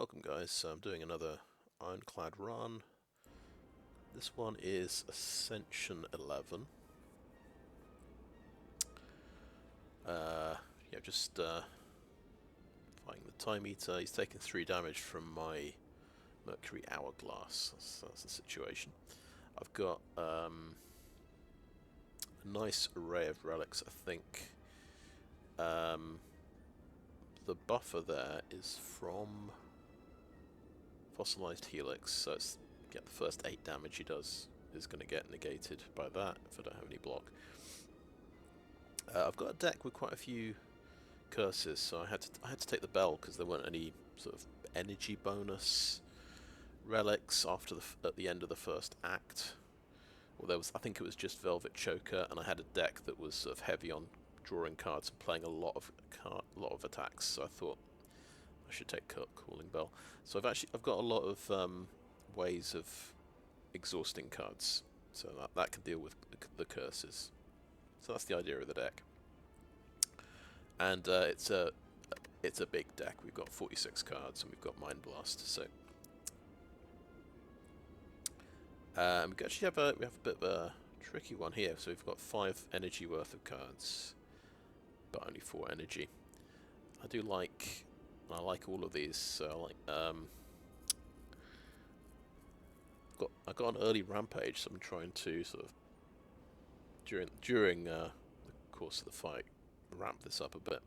Welcome guys, so I'm doing another Ironclad run. This one is Ascension 11. Yeah, just fighting the Time Eater. He's taking 3 damage from my Mercury Hourglass. That's the situation. I've got a nice array of relics, I think. The buffer there is from Fossilized Helix, so it's the first 8 damage he does is going to get negated by that if I don't have any block. I've got a deck with quite a few curses, so I had to take the bell because there weren't any sort of energy bonus relics at the end of the first act. Well, I think it was just Velvet Choker, and I had a deck that was sort of heavy on drawing cards and playing a lot of attacks. So I thought I should take Calling Bell. So I've got a lot of ways of exhausting cards, so that can deal with the curses. So that's the idea of the deck, and it's a big deck. We've got 46 cards, and we've got Mind Blast. So we actually have a bit of a tricky one here. So we've got 5 energy worth of cards, but only 4 energy. I like all of these. So I got an early rampage, so I'm trying to sort of during the course of the fight ramp this up a bit.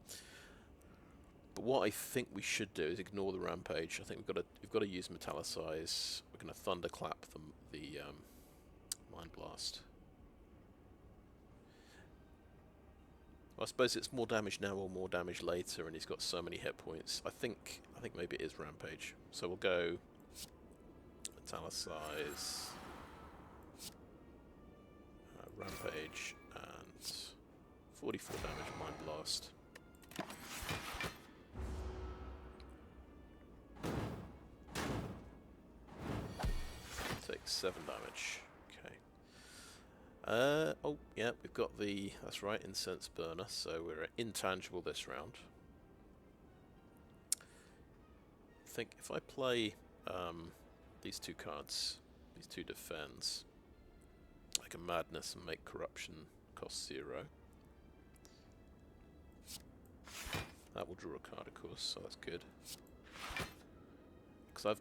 But what I think we should do is ignore the rampage. I think we've got to use Metallicize. We're going to thunderclap the Mind Blast. Well, I suppose it's more damage now or more damage later, and he's got so many hit points. I think maybe it is rampage. So we'll go Metallicize, rampage, and 44 damage Mind Blast. Take 7 damage. Okay. Oh, yeah, we've got that's right, Incense Burner, so we're intangible this round. I think if I play these 2 cards, these 2 defends, I can Madness and make Corruption cost 0. That will draw a card, of course, so that's good. Because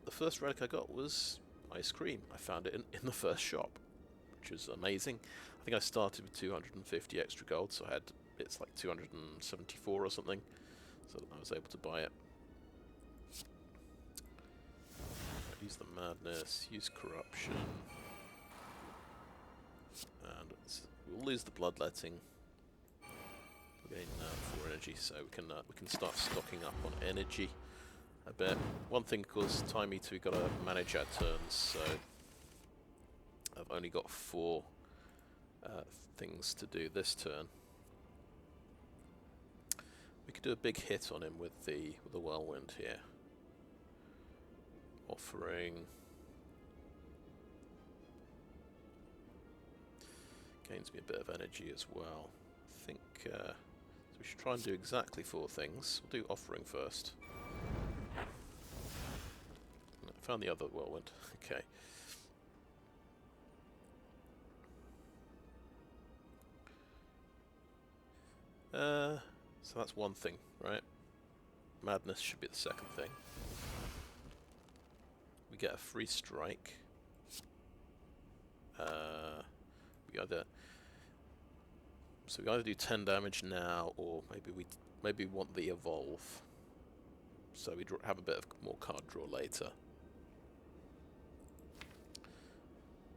the first relic I got was Ice Cream. I found it in the first shop, which was amazing. I think I started with 250 extra gold, so it's like 274 or something, so I was able to buy it. Use the Madness, use Corruption, and we'll lose the Bloodletting. We're getting 4 energy, so we can start stocking up on energy a bit. One thing, of course, Time Eater, we've got to manage our turns, so I've only got 4 things to do this turn. We could do a big hit on him with the Whirlwind here. Offering gains me a bit of energy as well. I think so we should try and do exactly 4 things. We'll do Offering first. I found the other Whirlwind. Okay. So that's one thing, right? Madness should be the second thing. We get a free strike. We either do 10 damage now, or maybe we want the evolve, so we have a bit of more card draw later.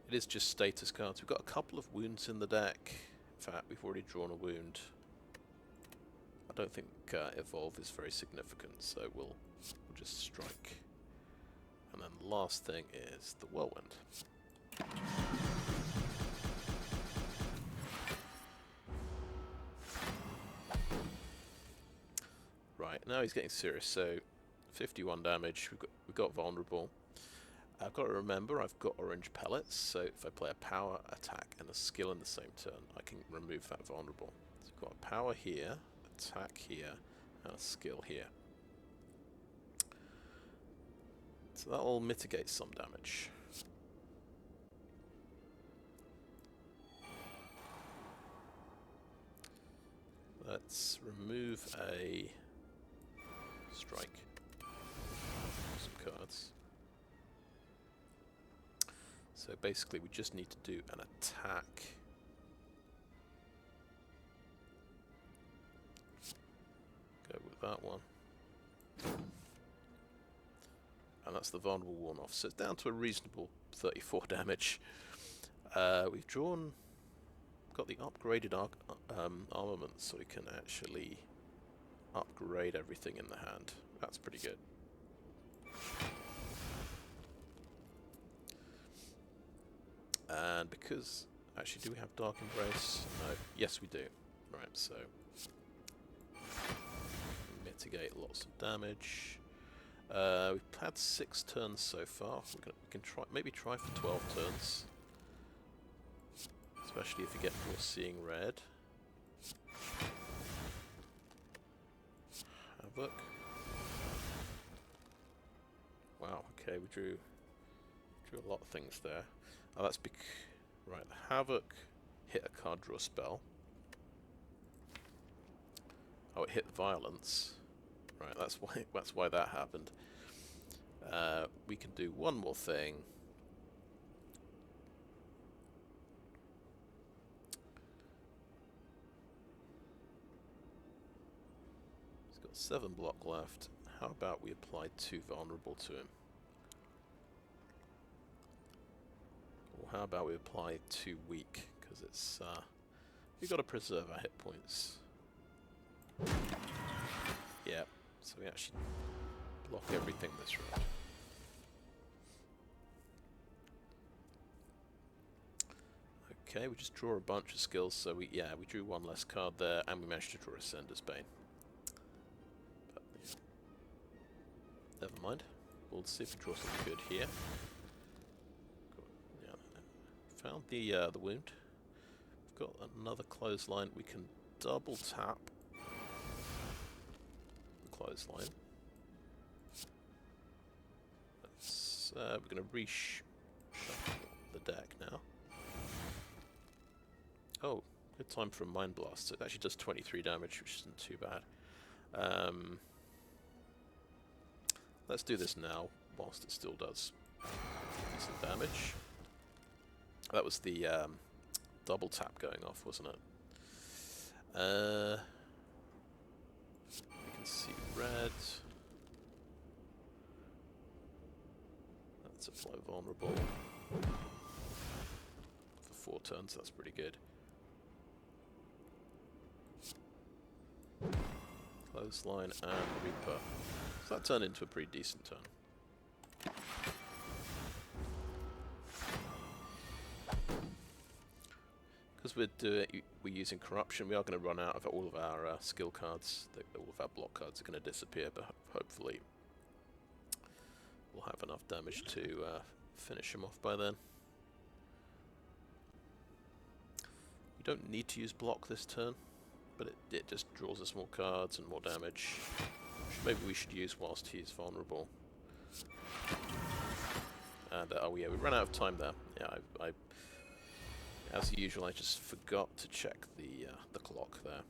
It is just status cards. We've got a couple of wounds in the deck. In fact, we've already drawn a wound. I don't think evolve is very significant, so we'll just strike. And then the last thing is the Whirlwind. Right, now he's getting serious, so 51 damage, we've got vulnerable. I've got to remember I've got orange pellets, so if I play a power, attack, and a skill in the same turn, I can remove that vulnerable. So we've got a power here, attack here, and a skill here. So that will mitigate some damage. Let's remove a strike. Some cards. So basically we just need to do an attack. Go with that one. And that's the vulnerable one off. So it's down to a reasonable 34 damage. We've got the upgraded armament, so we can actually upgrade everything in the hand. That's pretty good. And because... Actually, do we have Dark Embrace? No. Yes, we do. Right, so... mitigate lots of damage. We've had 6 turns so far. We can maybe try for 12 turns. Especially if you get more Seeing Red. Havoc. Wow, okay, we drew a lot of things there. Oh, that's right, the Havoc hit a card, draw a spell. Oh, it hit Violence. Right, that's why that happened. We can do one more thing. He's got 7 block left. How about we apply 2 vulnerable to him? Or how about we apply 2 weak? Because it's we've got to preserve our hit points. Yeah, so we actually block everything this round. Okay, we just draw a bunch of skills, so we drew 1 less card there, and we managed to draw a Sender's Bane. But, yeah. Never mind. We'll see if we draw something good here. Yeah, found the wound. We've got another clothesline. We can double tap the clothesline. We're going to reshuffle the deck now. Oh, good time for a Mind Blast. It actually does 23 damage, which isn't too bad. Let's do this now, whilst it still does decent damage. That was the double tap going off, wasn't it? We can see red. Let's apply vulnerable. For 4 turns, that's pretty good. Clothesline and Reaper. So that turned into a pretty decent turn. Because we're using Corruption, we are going to run out of all of our skill cards. All of our block cards are going to disappear, but hopefully we'll have enough damage to finish him off by then. We don't need to use block this turn, but it just draws us more cards and more damage, which maybe we should use whilst he's vulnerable. And oh yeah, we ran out of time there. Yeah, I as usual, I just forgot to check the clock there.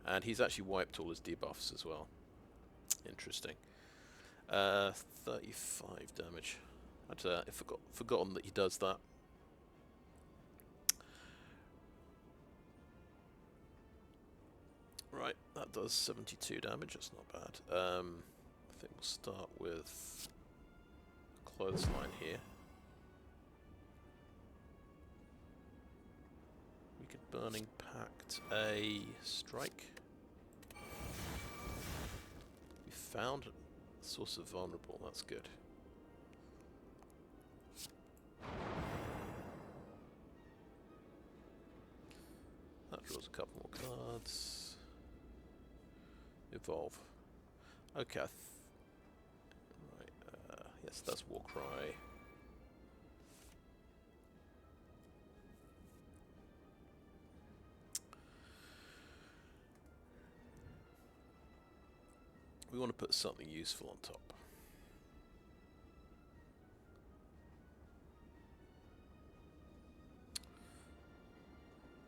And he's actually wiped all his debuffs as well. Interesting. 35 damage. I'd forgotten that he does that. Right, that does 72 damage, that's not bad. I think we'll start with a clothesline here. We could Burning Pact a strike. We found a source of vulnerable, that's good. That draws a couple more cards. Evolve. Okay. Right. Yes, that's Warcry. We want to put something useful on top.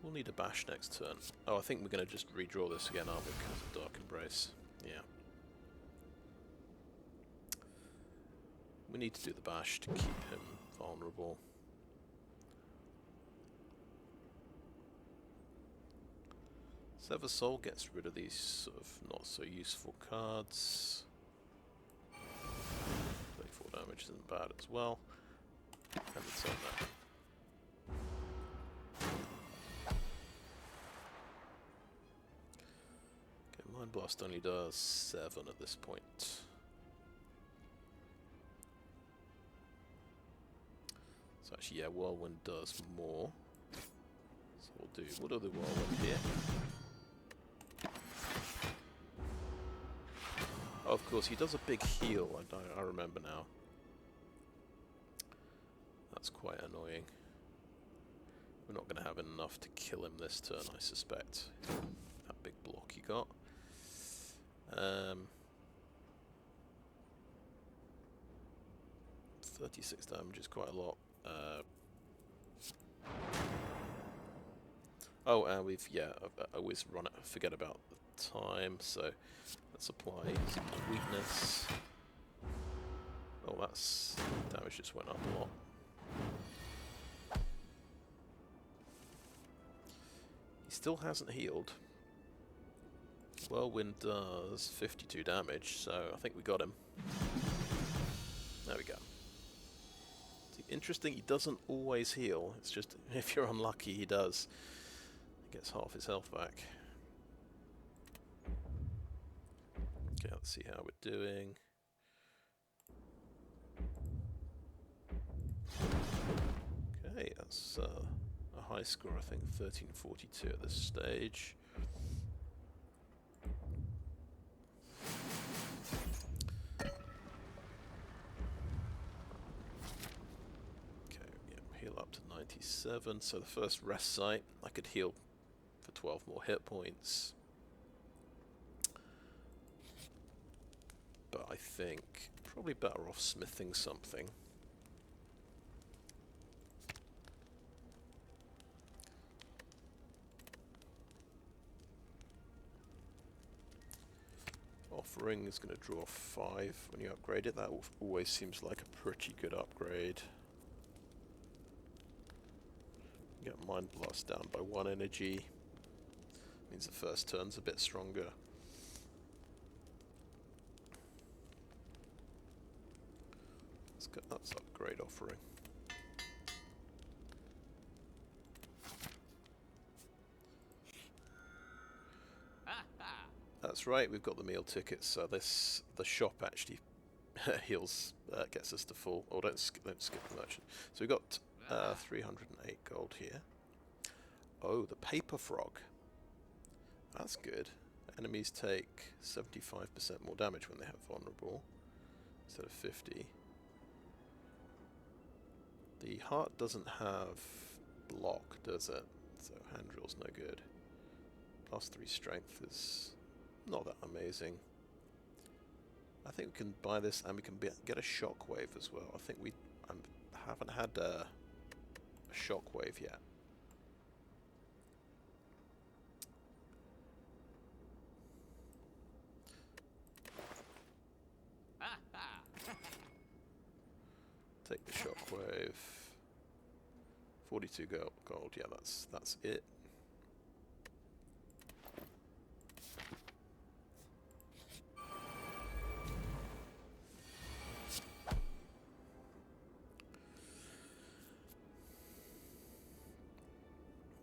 We'll need a bash next turn. Oh, I think we're going to just redraw this again, aren't we, because of Dark Embrace. Yeah. We need to do the bash to keep him vulnerable. Sever Soul gets rid of these sort of not so useful cards. 34 damage isn't bad as well. And it's on that. Okay, Mind Blast only does 7 at this point. So actually, yeah, Whirlwind does more. So we'll do the Whirlwind here. Oh, of course, he does a big heal, I remember now. That's quite annoying. We're not going to have enough to kill him this turn, I suspect. That big block he got. 36 damage is quite a lot. I always forget about the time, so let's apply some weakness. Oh, that's damage just went up a lot. He still hasn't healed. Whirlwind does 52 damage, so I think we got him. There we go. See, interesting, he doesn't always heal. It's just if you're unlucky, he does. He gets half his health back. Okay, let's see how we're doing. Okay, that's a high score, I think, 1342 at this stage. Okay, yeah, heal up to 97. So the first rest site, I could heal for 12 more hit points. But I think probably better off smithing something. Offering is going to draw 5 when you upgrade it. That always seems like a pretty good upgrade. Get Mind Blast down by 1 energy. Means the first turn's a bit stronger. That's upgrade Offering. That's right, we've got the meal tickets, so the shop actually heals, gets us to full. Oh, don't skip the merchant. So we've got 308 gold here. Oh, the paper frog. That's good. Enemies take 75% more damage when they have vulnerable instead of 50. The heart doesn't have block, does it? So hand drill's no good. +3 strength is not that amazing. I think we can buy this and we can get a shockwave as well. I think we haven't had a shockwave yet. Take the shockwave. 42 gold. Yeah, that's it.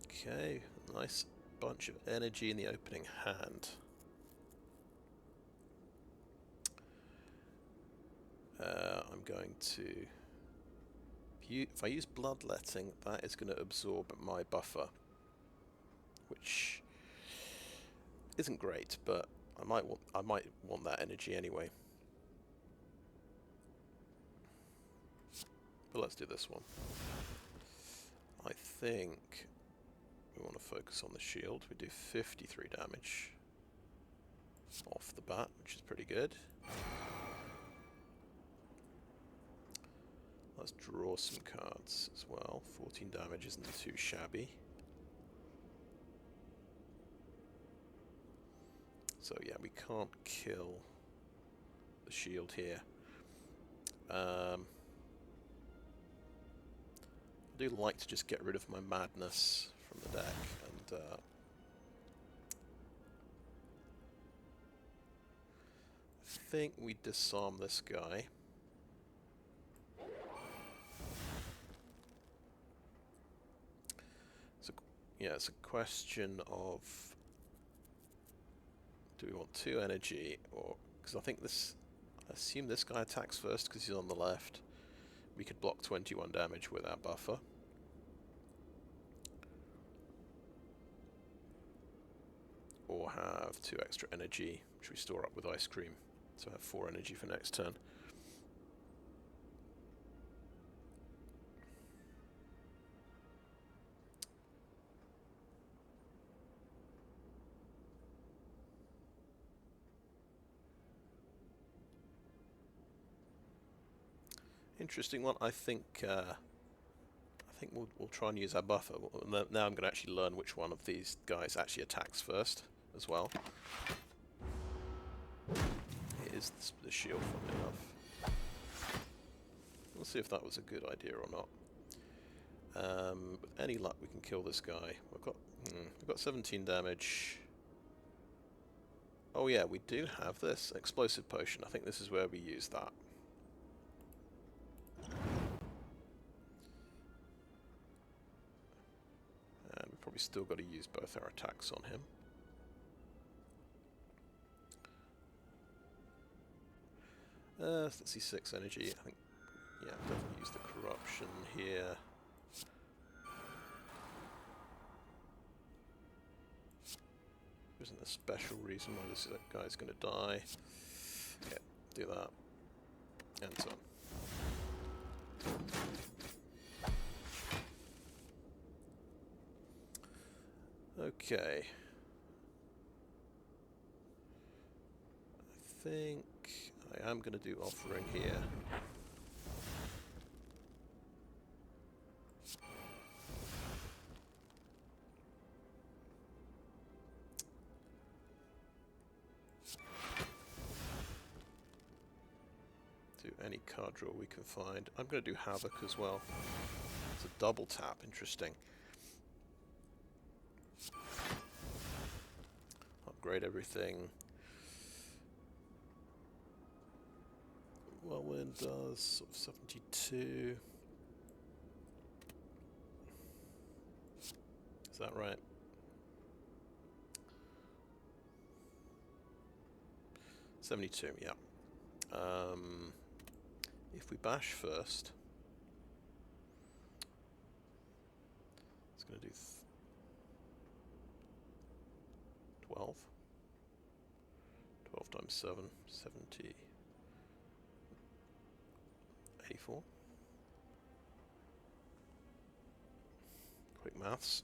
Okay, nice bunch of energy in the opening hand. I'm going to... If I use Bloodletting, that is going to absorb my buffer, which isn't great, but I might want that energy anyway. But let's do this one. I think we want to focus on the shield. We do 53 damage off the bat, which is pretty good. Let's draw some cards as well. 14 damage isn't too shabby. So yeah, we can't kill the shield here. I do like to just get rid of my madness from the deck, and I think we disarm this guy. So yeah, it's a question of, do we want 2 energy, or because I assume this guy attacks first because he's on the left. We could block 21 damage with our buffer. Or have 2 extra energy, which we store up with ice cream. So I have 4 energy for next turn. Interesting one. I think we'll try and use our buffer. Now I'm going to actually learn which one of these guys actually attacks first as well. It is the shield, funnily enough. We'll see if that was a good idea or not. With any luck, we can kill this guy. We've got 17 damage. Oh yeah, we do have this explosive potion. I think this is where we use that. And we've probably still got to use both our attacks on him. Let's see, 6 energy. I think, yeah, definitely use the corruption here. There isn't a special reason why this guy's going to die. Yeah, do that. And so on. Okay. I think I am going to do offering here. Do any card draw we can find. I'm going to do Havoc as well. It's a double tap, interesting. Upgrade everything. Whirlwind does sort of 72. Is that right? $72, yeah. If we bash first, it's going to do 12. 12 times 7, 70. 84. Quick maths.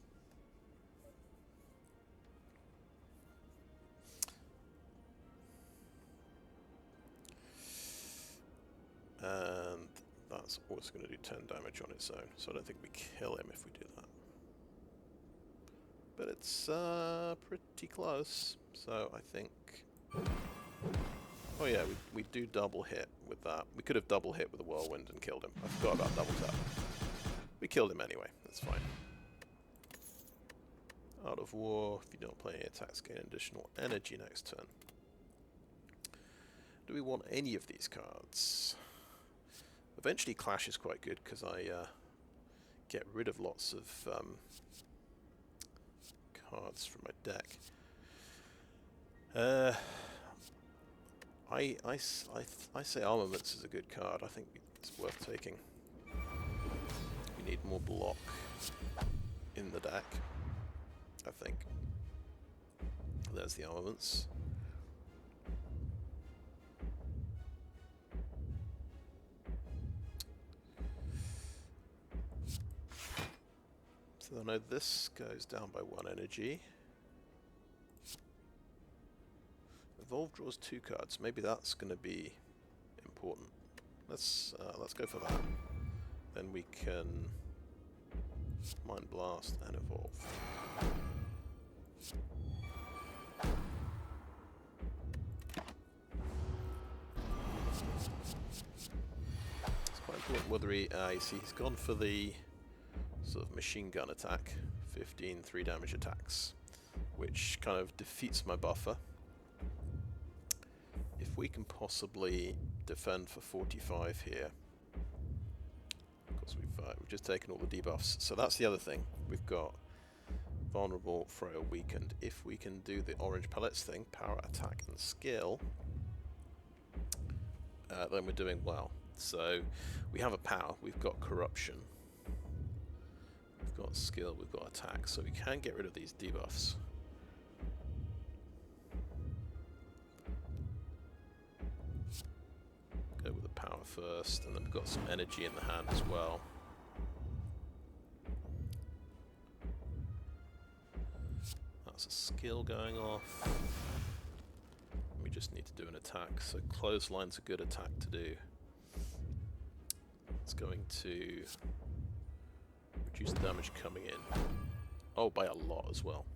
And that's also going to do 10 damage on its own, so I don't think we kill him if we do that. But it's pretty close, so I think... Oh yeah, we do double hit with that. We could have double hit with a whirlwind and killed him. I forgot about double tap. We killed him anyway, that's fine. Out of War, if you don't play any attacks, gain additional energy next turn. Do we want any of these cards? Eventually Clash is quite good because I get rid of lots of cards from my deck. I say Armaments is a good card. I think it's worth taking. We need more block in the deck, I think. There's the Armaments. So I know this goes down by 1 energy. Evolve draws 2 cards. Maybe that's going to be important. Let's go for that. Then we can Mind Blast and Evolve. important whether he... you see, he's gone for the sort of machine gun attack. 15 3 damage attacks, which kind of defeats my buffer. If we can possibly defend for 45 here, of course we've just taken all the debuffs, so that's the other thing. We've got vulnerable, frail, weakened. If we can do the orange pellets thing, power, attack, and skill, then we're doing well. So we have a power, we've got corruption, we've got skill, we've got attack, so we can get rid of these debuffs. Go with the power first, and then we've got some energy in the hand as well. That's a skill going off. We just need to do an attack, so clothesline's a good attack to do. It's going to reduce the damage coming in. Oh, by a lot as well.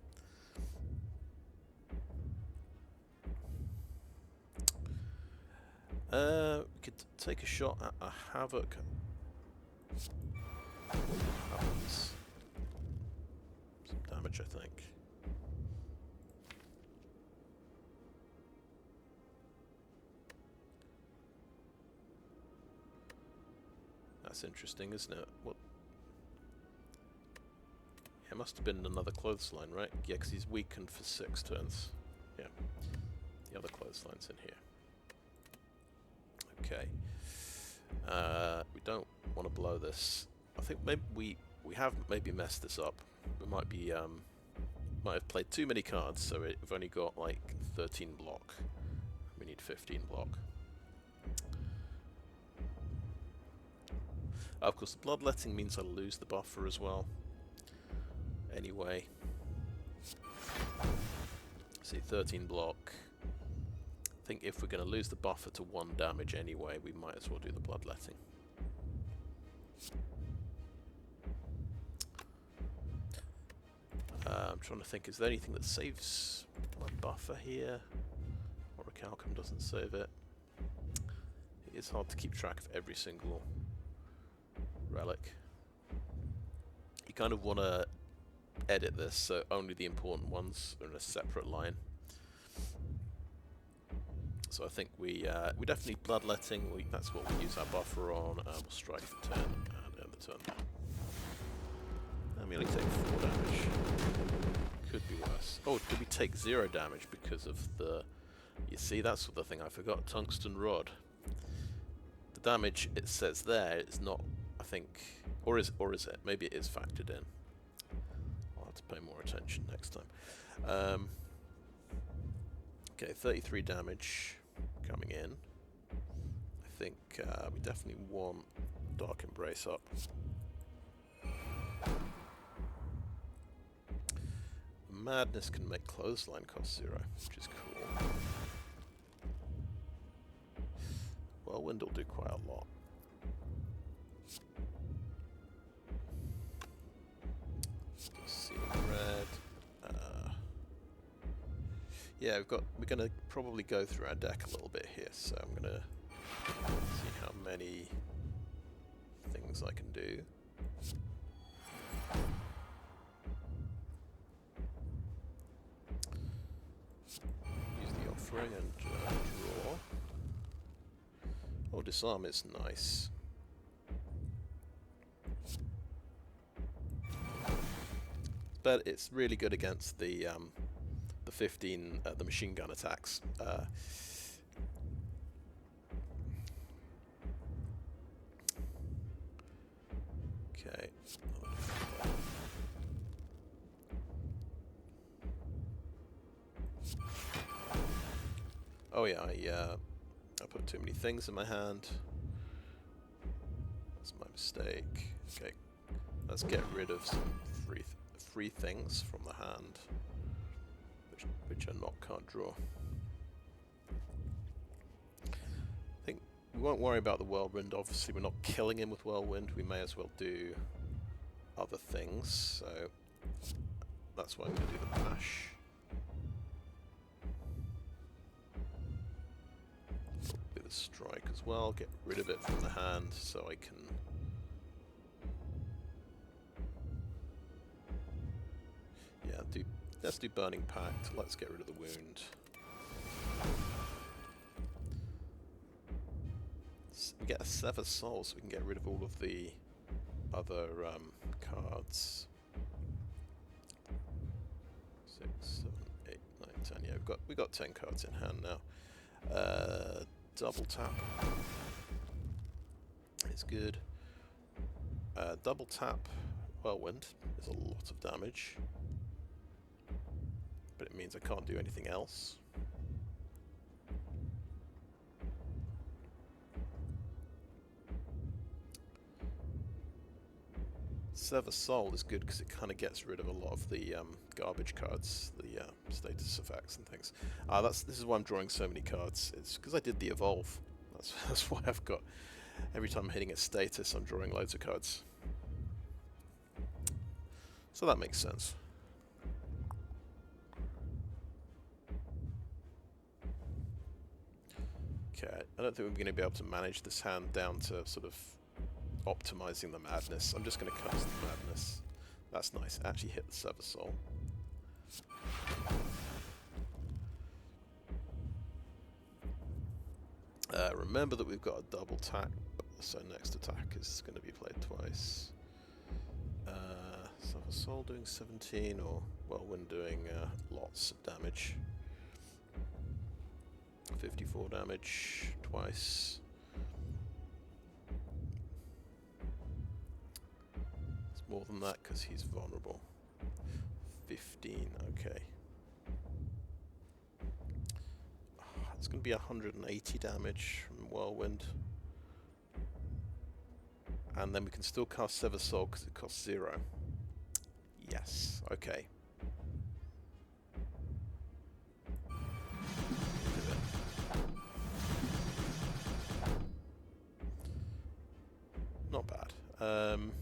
We could take a shot at a Havoc. Happens. Some damage, I think. That's interesting, isn't it? What? Yeah, it must have been another clothesline, right? Yeah, because he's weakened for 6 turns. Yeah. The other clothesline's in here. Okay. We don't want to blow this. I think maybe we have maybe messed this up. We might be might have played too many cards, so we've only got like 13 block. We need 15 block. Of course, the bloodletting means I lose the buffer as well. Anyway, see, 13 block. I think if we're going to lose the buffer to 1 damage anyway, we might as well do the bloodletting. I'm trying to think, is there anything that saves my buffer here? Orichalcum doesn't save it. It is hard to keep track of every single relic. You kind of want to edit this so only the important ones are in a separate line. So I think we definitely bloodletting. That's what we use our buffer on. We'll strike for 10 and end the turn. And we only take 4 damage. Could be worse. Oh, did we take 0 damage because of the? You see, that's the thing I forgot. Tungsten rod. The damage it says there is not. I think, or is it? Maybe it is factored in. I'll have to pay more attention next time. Okay, 33 damage coming in. I think we definitely want Dark Embrace up. Madness can make Clothesline cost 0, which is cool. Whirlwind will do quite a lot. Red. Yeah, we're gonna probably go through our deck a little bit here, so I'm gonna see how many things I can do. Use the offering and draw. Oh, disarm is nice. But it's really good against the 15 the machine gun attacks. Okay. Oh yeah, I put too many things in my hand. That's my mistake. Okay, let's get rid of some free things from the hand, which are not card draw. I think we won't worry about the Whirlwind. Obviously, we're not killing him with Whirlwind. We may as well do other things. So that's why I'm going to do the bash. Do with strike as well. Get rid of it from the hand so I can... Yeah, let's do Burning Pact. Let's get rid of the wound. We get a Sever Soul, so we can get rid of all of the other cards. 6, 7, 8, 9, 10. Yeah, we got 10 cards in hand now. Double tap is good. Double tap Whirlwind is a lot of damage, but it means I can't do anything else. Sever Soul is good because it kind of gets rid of a lot of the garbage cards, the status effects and things. This is why I'm drawing so many cards. It's because I did the Evolve. That's why I've got... Every time I'm hitting a status, I'm drawing loads of cards. So that makes sense. Okay, I don't think we're going to be able to manage this hand down to sort of optimizing the madness. I'm just going to cast the madness. That's nice. Actually hit the Sever Soul. Remember that we've got a double tap, so next attack is going to be played twice. Sever Soul doing 17, or Whirlwind doing lots of damage. 54 damage twice. It's more than that because he's vulnerable. 15, okay. It's going to be 180 damage from Whirlwind. And then we can still cast Sever Soul because it costs 0. Yes, okay. Not bad. I'm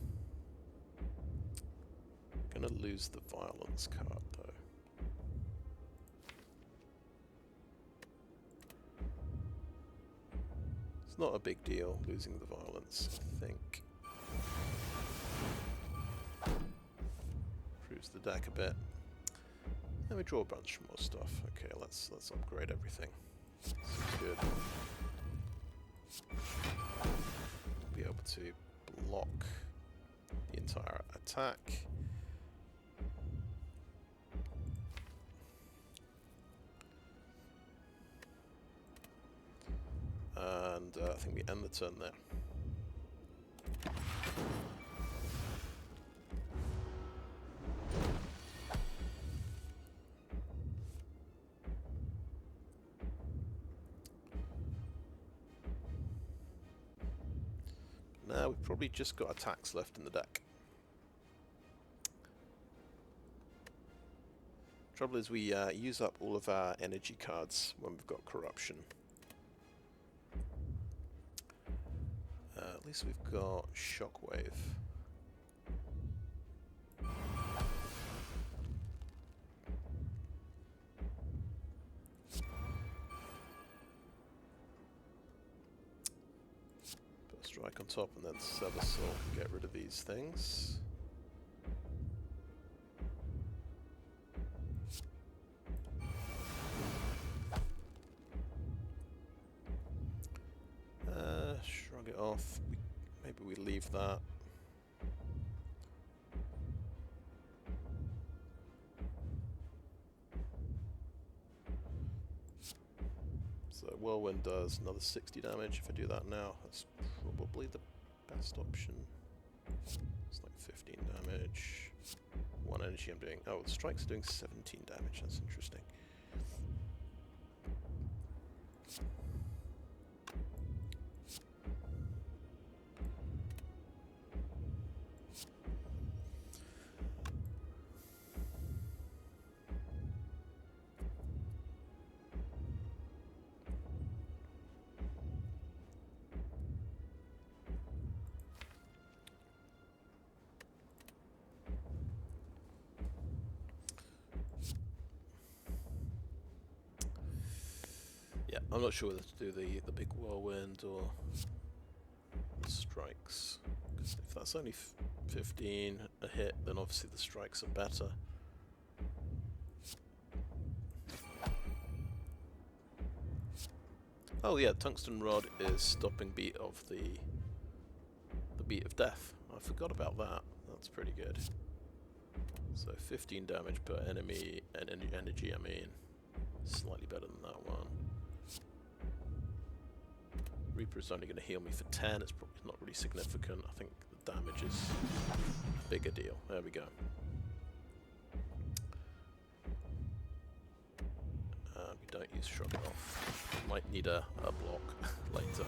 gonna lose the violence card though. It's not a big deal losing the violence, I think. Improves the deck a bit. Then we draw a bunch more stuff. Okay, let's upgrade everything. Seems good. Be able to block the entire attack. And I think we end the turn there. Now we've probably just got attacks left in the deck. Trouble is we use up all of our energy cards when we've got corruption. At least we've got Shockwave. Put a strike on top and then Sever Soul can get rid of these things. Shrug it off. Maybe we leave that. So Whirlwind does another 60 damage. If I do that now, that's probably the best option. It's like 15 damage. 1 energy I'm doing. Oh, the strikes are doing 17 damage. That's interesting. I'm not sure whether to do the big whirlwind or the strikes. Because if that's only 15 a hit, then obviously the strikes are better. Oh yeah, tungsten rod is stopping beat of the beat of death. I forgot about that. That's pretty good. So 15 damage per enemy and energy. I mean, slightly better than that one. Reaper's only going to heal me for 10. It's probably not really significant. I think the damage is a bigger deal. There we go. We don't use Shrug It Off. Might need a block later.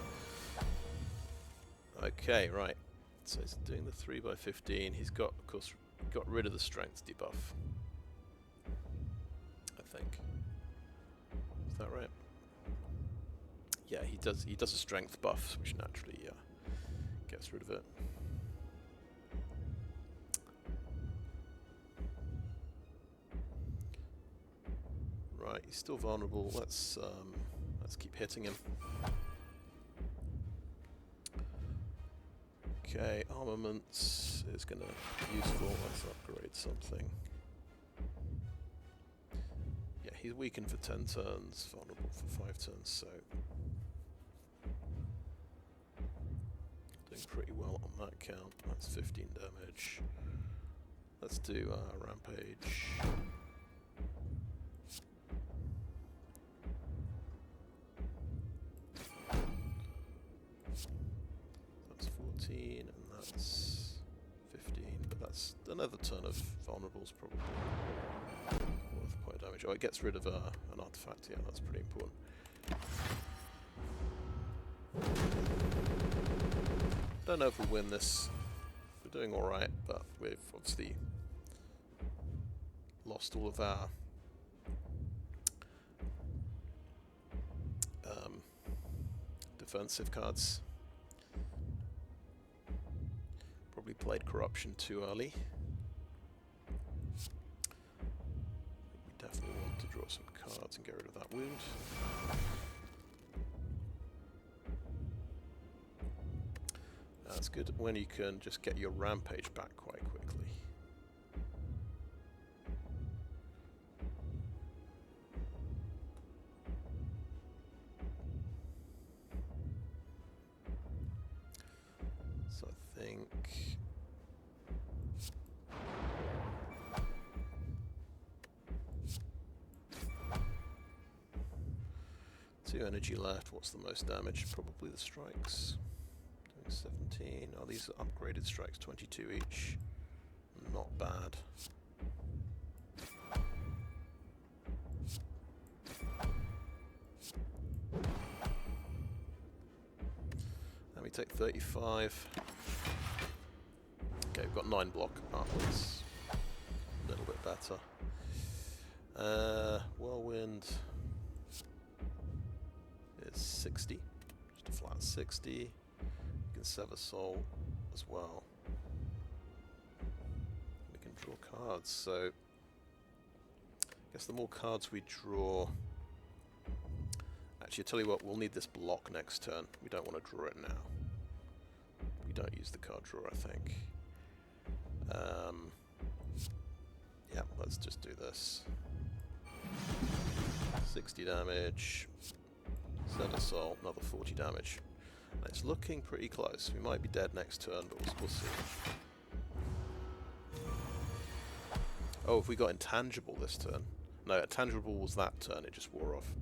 Okay, right. So he's doing the 3x15. He's got, of course, got rid of the strength debuff. I think. Is that right? Yeah, he does a strength buff, which naturally gets rid of it. Right, he's still vulnerable. Let's keep hitting him. Okay, armaments is gonna be useful. Let's upgrade something. Yeah, he's weakened for 10 turns, vulnerable for 5 turns, so doing pretty well on that count. That's 15 damage. Let's do rampage. That's 14 and that's 15, but that's another turn of vulnerables probably. Worth a point of damage. Oh, it gets rid of an artifact, yeah, that's pretty important. Don't know if we'll win this. We're doing alright, but we've obviously lost all of our defensive cards. Probably played Corruption too early. We definitely want to draw some cards and get rid of that wound. That's good when you can just get your rampage back quite quickly. So I think 2 energy left. What's the most damage? Probably the strikes. 17. Oh, these are upgraded strikes, 22 each. Not bad. Let me take 35. Okay, we've got 9 block upwards. A little bit better. Whirlwind is 60. Just a flat 60. Sever Soul as well. We can draw cards, so I guess the more cards we draw. Actually, I'll tell you what, we'll need this block next turn. We don't want to draw it now. We don't use the card drawer, I think. Yeah, let's just do this. 60 damage. Sever Soul, another 40 damage. It's looking pretty close. We might be dead next turn, but we'll see. Oh, have we got intangible this turn? No, intangible was that turn. It just wore off.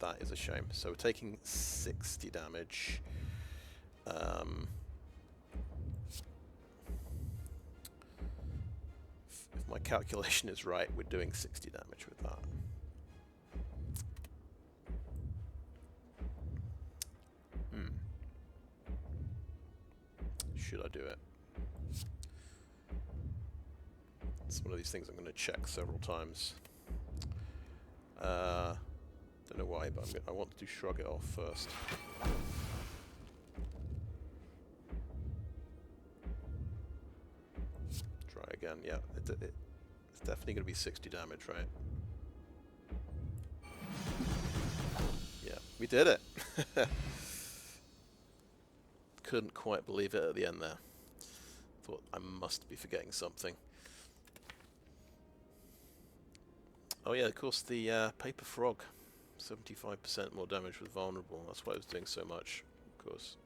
That is a shame. So we're taking 60 damage. If my calculation is right, we're doing 60 damage with that. Should I do it? It's one of these things I'm going to check several times. Don't know why, but I want to shrug it off first. Try again. Yeah, it's definitely going to be 60 damage, right? Yeah, We did it! Couldn't quite believe it at the end there. Thought I must be forgetting something. Oh yeah, of course, the Paper Frog. 75% more damage with vulnerable. That's why it was doing so much, of course.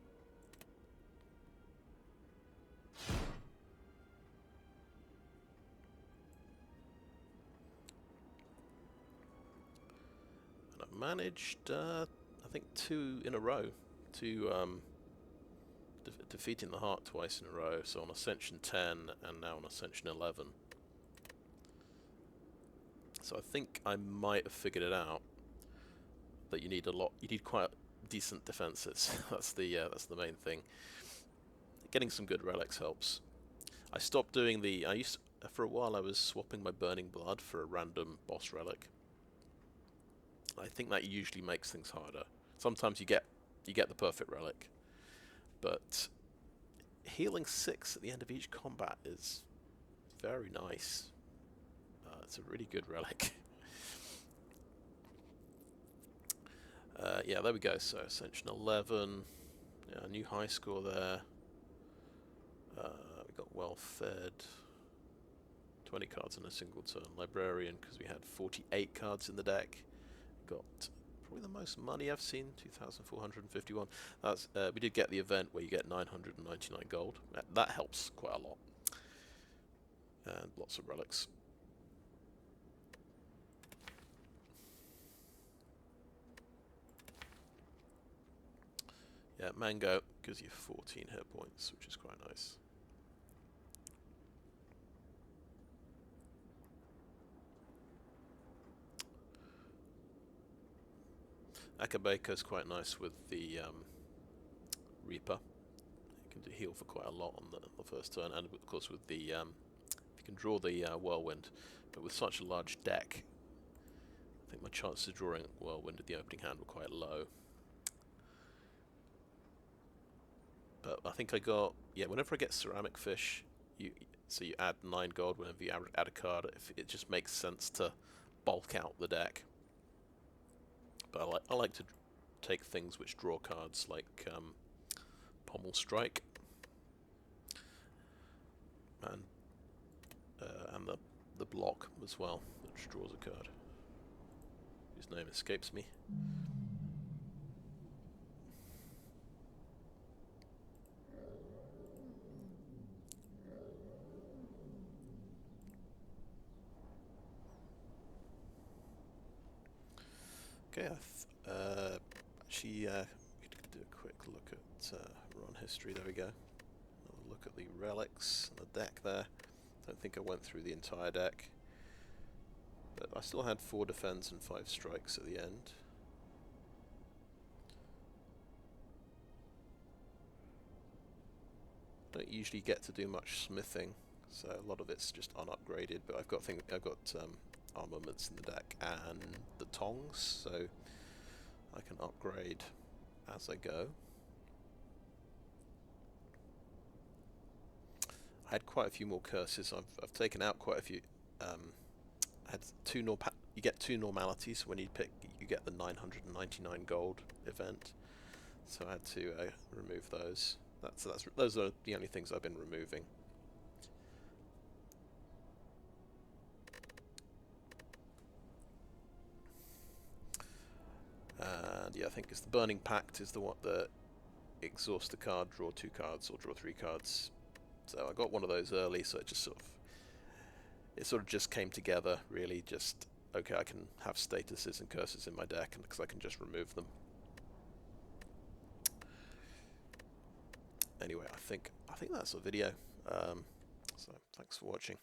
And I've managed, I think, 2 in a row to defeating the heart twice in a row. So on Ascension 10 and now on Ascension 11. So I think I might have figured it out. That you need a lot. You need quite decent defenses. That's the main thing. Getting some good relics helps. I stopped doing the. For a while I was swapping my burning blood for a random boss relic. I think that usually makes things harder. Sometimes you get the perfect relic, but healing 6 at the end of each combat is very nice. It's a really good relic. Yeah, there we go. So Ascension 11, yeah, new high score there. We got well fed. 20 cards in a single turn. Librarian, because we had 48 cards in the deck. Got probably the most money I've seen, 2,451. That's we did get the event where you get 999 gold. That helps quite a lot. And lots of relics. Yeah, Mango gives you 14 hit points, which is quite nice. Akabako's quite nice with the Reaper. You can heal for quite a lot on the first turn, and of course with the you can draw the Whirlwind, but with such a large deck, I think my chances of drawing Whirlwind at the opening hand were quite low. But I think I got, yeah, whenever I get Ceramic Fish, you add 9 gold whenever you add a card. If it just makes sense to bulk out the deck. But I like to take things which draw cards like Pommel Strike and the block as well, which draws a card whose name escapes me. Okay, actually, we could do a quick look at run history. There we go. Another look at the relics and the deck there. Don't think I went through the entire deck, but I still had 4 defense and 5 strikes at the end. Don't usually get to do much smithing, so a lot of it's just unupgraded. But I've got armaments in the deck and the tongs, so I can upgrade as I go. I had quite a few more curses. I've taken out quite a few. I had you get 2 normalities when you pick. You get the 999 gold event, so I had to remove those. Those are the only things I've been removing. And yeah, I think it's the Burning Pact is the one that exhaust a card, draw 2 cards, or draw 3 cards. So I got one of those early, so it sort of just came together, really. Just, okay, I can have statuses and curses in my deck because I can just remove them. Anyway, I think that's a video. So thanks for watching.